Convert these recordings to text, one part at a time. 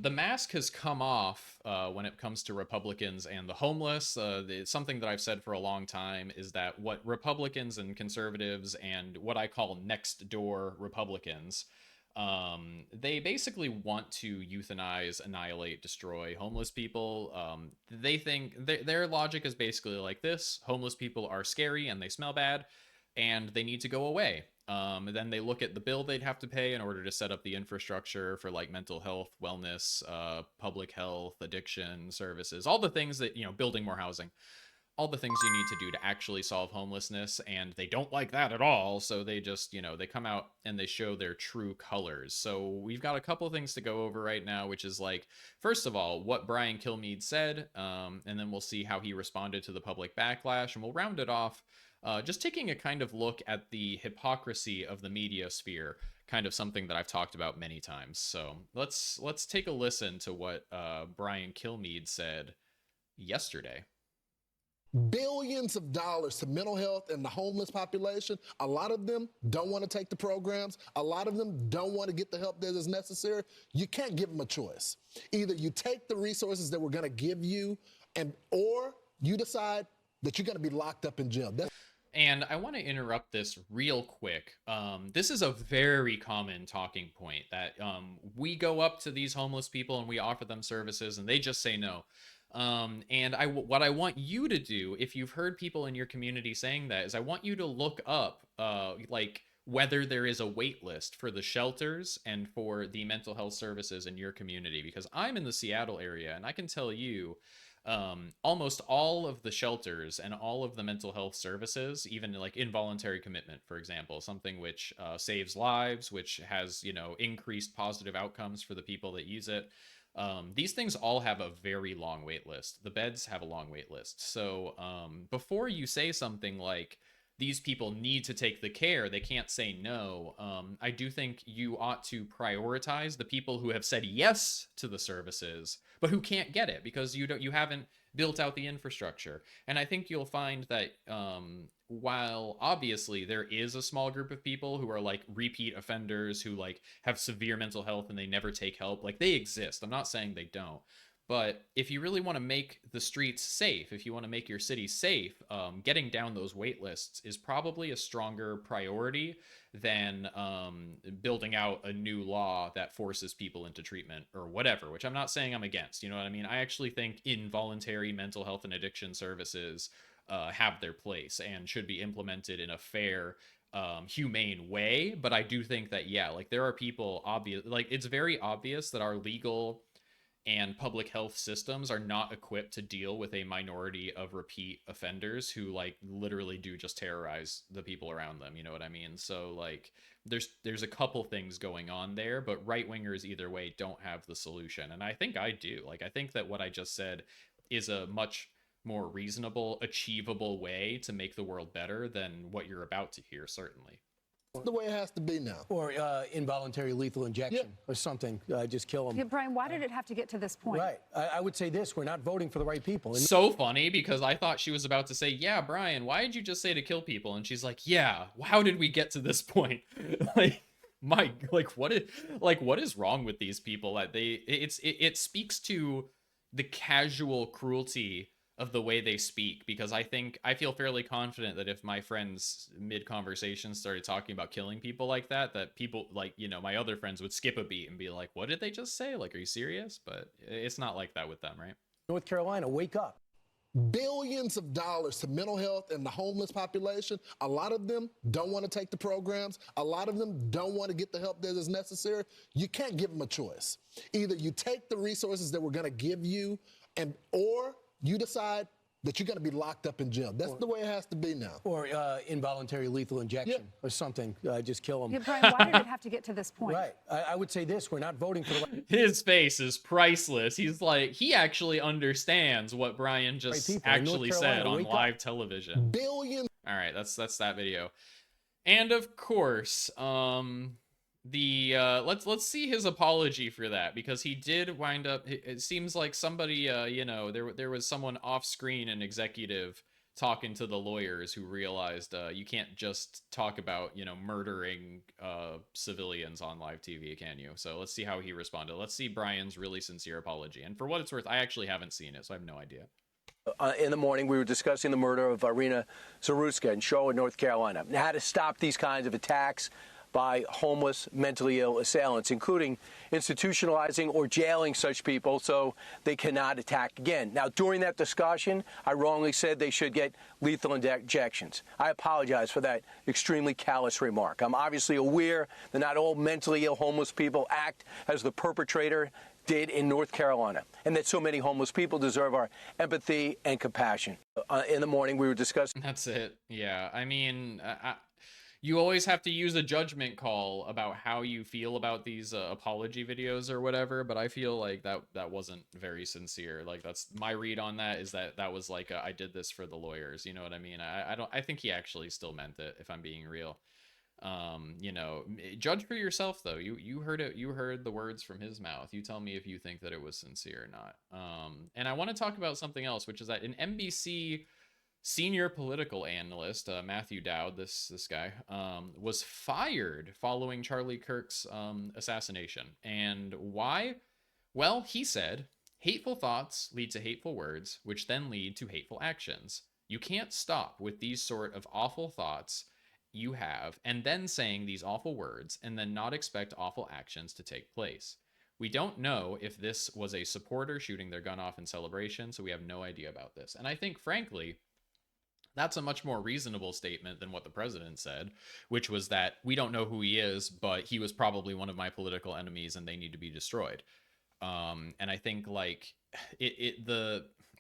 the mask has come off when it comes to Republicans and the homeless. Something that I've said for a long time is that what Republicans and conservatives and what I call next door Republicans, they basically want to euthanize, annihilate, destroy homeless people. They think their logic is basically like this: homeless people are scary and they smell bad, and they need to go away. Then they look at the bill they'd have to pay in order to set up the infrastructure for like mental health, wellness, public health, addiction services, all the things that, building more housing, all the things you need to do to actually solve homelessness. And they don't like that at all. So they just, they come out and they show their true colors. So we've got a couple things to go over right now, which is like, first of all, what Brian Kilmeade said, and then we'll see how he responded to the public backlash, and we'll round it off just taking a kind of look at the hypocrisy of the media sphere, kind of something that I've talked about many times. So let's take a listen to what Brian Kilmeade said yesterday. Billions of dollars to mental health and the homeless population. A lot of them don't want to take the programs. A lot of them don't want to get the help that is necessary. You can't give them a choice. Either you take the resources that we're going to give you, or you decide that you're going to be locked up in jail. And I want to interrupt this real quick. This is a very common talking point that we go up to these homeless people and we offer them services and they just say no. And what I want you to do, if you've heard people in your community saying that, is I want you to look up like whether there is a wait list for the shelters and for the mental health services in your community, because I'm in the Seattle area and I can tell you almost all of the shelters and all of the mental health services, even like involuntary commitment, for example, something which saves lives, which has, increased positive outcomes for the people that use it. These things all have a very long wait list. The beds have a long wait list. So before you say something like, these people need to take the care, they can't say no, I do think you ought to prioritize the people who have said yes to the services, but who can't get it because you haven't built out the infrastructure. And I think you'll find that while obviously there is a small group of people who are like repeat offenders who like have severe mental health and they never take help, like they exist. I'm not saying they don't. But if you really want to make the streets safe, if you want to make your city safe, getting down those wait lists is probably a stronger priority than building out a new law that forces people into treatment or whatever, which I'm not saying I'm against. You know what I mean? I actually think involuntary mental health and addiction services have their place and should be implemented in a fair, humane way. But I do think that, yeah, like there are people it's very obvious that our legal and public health systems are not equipped to deal with a minority of repeat offenders who like literally do just terrorize the people around them. You know what I mean? So like there's a couple things going on there, but right wingers either way don't have the solution. And I think I do. Like I think that what I just said is a much more reasonable, achievable way to make the world better than what you're about to hear, certainly. The way it has to be now. Or involuntary lethal injection or something. Just kill them. Yeah, Brian, why did it have to get to this point? Right. I would say this: we're not voting for the right people. So funny, because I thought she was about to say, yeah, Brian, why did you just say to kill people? And she's like, yeah, how did we get to this point? What is wrong with these people? That it speaks to the casual cruelty of the way they speak, because I feel fairly confident that if my friends mid-conversation started talking about killing people like that people like, my other friends would skip a beat and be like, what did they just say? Like, are you serious? But it's not like that with them, right? North Carolina, wake up. Billions of dollars to mental health and the homeless population. A lot of them don't want to take the programs. A lot of them don't want to get the help that is necessary. You can't give them a choice. Either you take the resources that we're going to give you, or you decide that you're going to be locked up in jail. That's the way it has to be now. Or involuntary lethal injection or something. Just kill them. Yeah, Brian, why did it have to get to this point? Right. I would say this: we're not voting for the right. His face is priceless. He's like, he actually understands what Brian just actually said on live television. Billions. All right, that's that video. And of course, let's see his apology for that, because he did wind up, it seems like somebody there was someone off screen, an executive, talking to the lawyers who realized you can't just talk about, murdering civilians on live TV, can you? So let's see how he responded. Let's see Brian's really sincere apology. And for what it's worth, I actually haven't seen it, so I have no idea. In the morning, we were discussing the murder of Irina Zaruska in Charlotte, North Carolina, and how to stop these kinds of attacks by homeless, mentally ill assailants, including institutionalizing or jailing such people so they cannot attack again. Now, during that discussion, I wrongly said they should get lethal injections. I apologize for that extremely callous remark. I'm obviously aware that not all mentally ill homeless people act as the perpetrator did in North Carolina, and that so many homeless people deserve our empathy and compassion. In the morning, we were discussing. That's it. Yeah. I mean, you always have to use a judgment call about how you feel about these apology videos or whatever, but I feel like that wasn't very sincere. Like, that's my read on that, is that was like I did this for the lawyers, you know what I mean? I think he actually still meant it, if I'm being real. Judge for yourself though. You heard it, you heard the words from his mouth. You tell me if you think that it was sincere or not. And I want to talk about something else, which is that an NBC senior political analyst, Matthew Dowd, this guy, was fired following Charlie Kirk's assassination. And why? Well, he said, hateful thoughts lead to hateful words, which then lead to hateful actions. You can't stop with these sort of awful thoughts you have and then saying these awful words and then not expect awful actions to take place. We don't know if this was a supporter shooting their gun off in celebration, so we have no idea about this. And I think, frankly, that's a much more reasonable statement than what the president said, which was that we don't know who he is, but he was probably one of my political enemies and they need to be destroyed. And I think, like,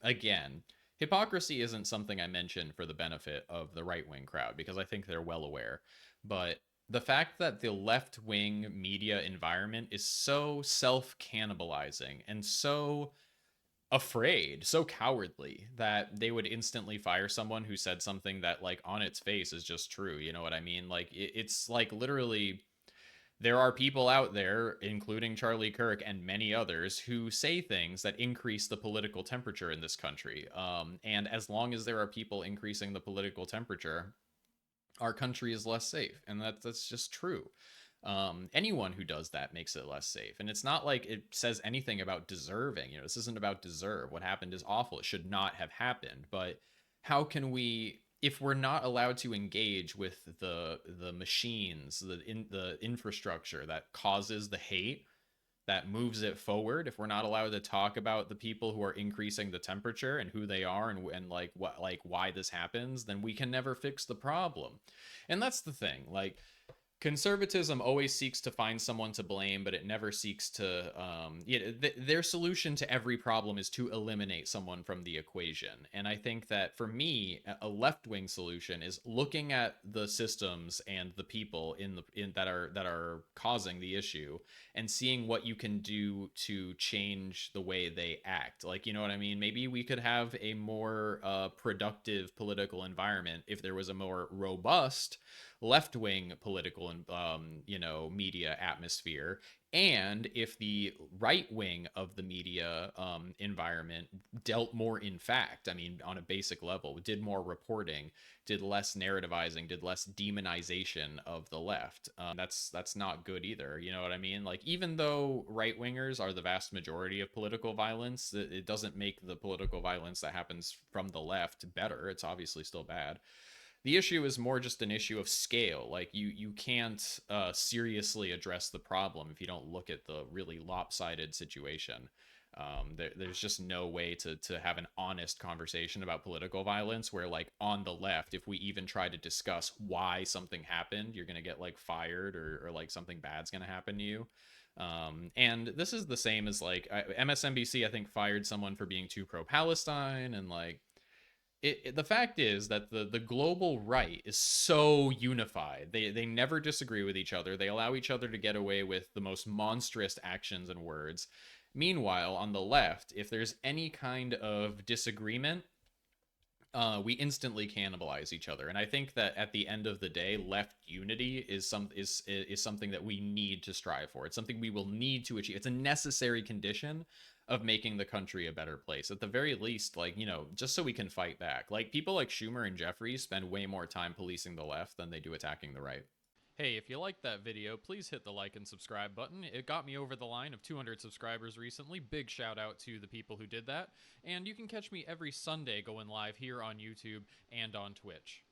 again, hypocrisy isn't something I mention for the benefit of the right-wing crowd, because I think they're well aware. But the fact that the left-wing media environment is so self-cannibalizing and so afraid, so cowardly, that they would instantly fire someone who said something that, like, on its face is just true. You know what I mean? Like, it's like, literally, there are people out there, including Charlie Kirk and many others, who say things that increase the political temperature in this country. And as long as there are people increasing the political temperature, our country is less safe. And that's just true. Anyone who does that makes it less safe. And it's not like it says anything about deserving. This isn't about deserve. What happened is awful. It should not have happened. But how can we, if we're not allowed to engage with the machines, the infrastructure that causes the hate, that moves it forward, if we're not allowed to talk about the people who are increasing the temperature and who they are and like what, like why this happens, then we can never fix the problem. And that's the thing. Like, conservatism always seeks to find someone to blame, but it never seeks to their solution to every problem is to eliminate someone from the equation. And I think that, for me, a left-wing solution is looking at the systems and the people in that are causing the issue and seeing what you can do to change the way they act. Like, you know what I mean? Maybe we could have a more productive political environment if there was a more robust left-wing political media atmosphere, and if the right wing of the media environment dealt more in fact, I mean, on a basic level, did more reporting, did less narrativizing, did less demonization of the left. That's not good either. You know what I mean? Like, even though right wingers are the vast majority of political violence, it doesn't make the political violence that happens from the left better. It's obviously still bad. The issue is more just an issue of scale. Like, you can't seriously address the problem if you don't look at the really lopsided situation. There's just no way to have an honest conversation about political violence where, like, on the left, if we even try to discuss why something happened, you're going to get, like, fired, or like something bad's going to happen to you. And this is the same as, like, MSNBC, I think, fired someone for being too pro-Palestine, and, like, the fact is that the global right is so unified. They never disagree with each other. They allow each other to get away with the most monstrous actions and words. Meanwhile, on the left, if there's any kind of disagreement, we instantly cannibalize each other. And I think that at the end of the day, left unity is something that we need to strive for. It's something we will need to achieve. It's a necessary condition of making the country a better place. At the very least, like, you know, just so we can fight back. Like, people like Schumer and Jeffries spend way more time policing the left than they do attacking the right. Hey, if you liked that video, please hit the like and subscribe button. It got me over the line of 200 subscribers recently. Big shout out to the people who did that. And you can catch me every Sunday going live here on YouTube and on Twitch.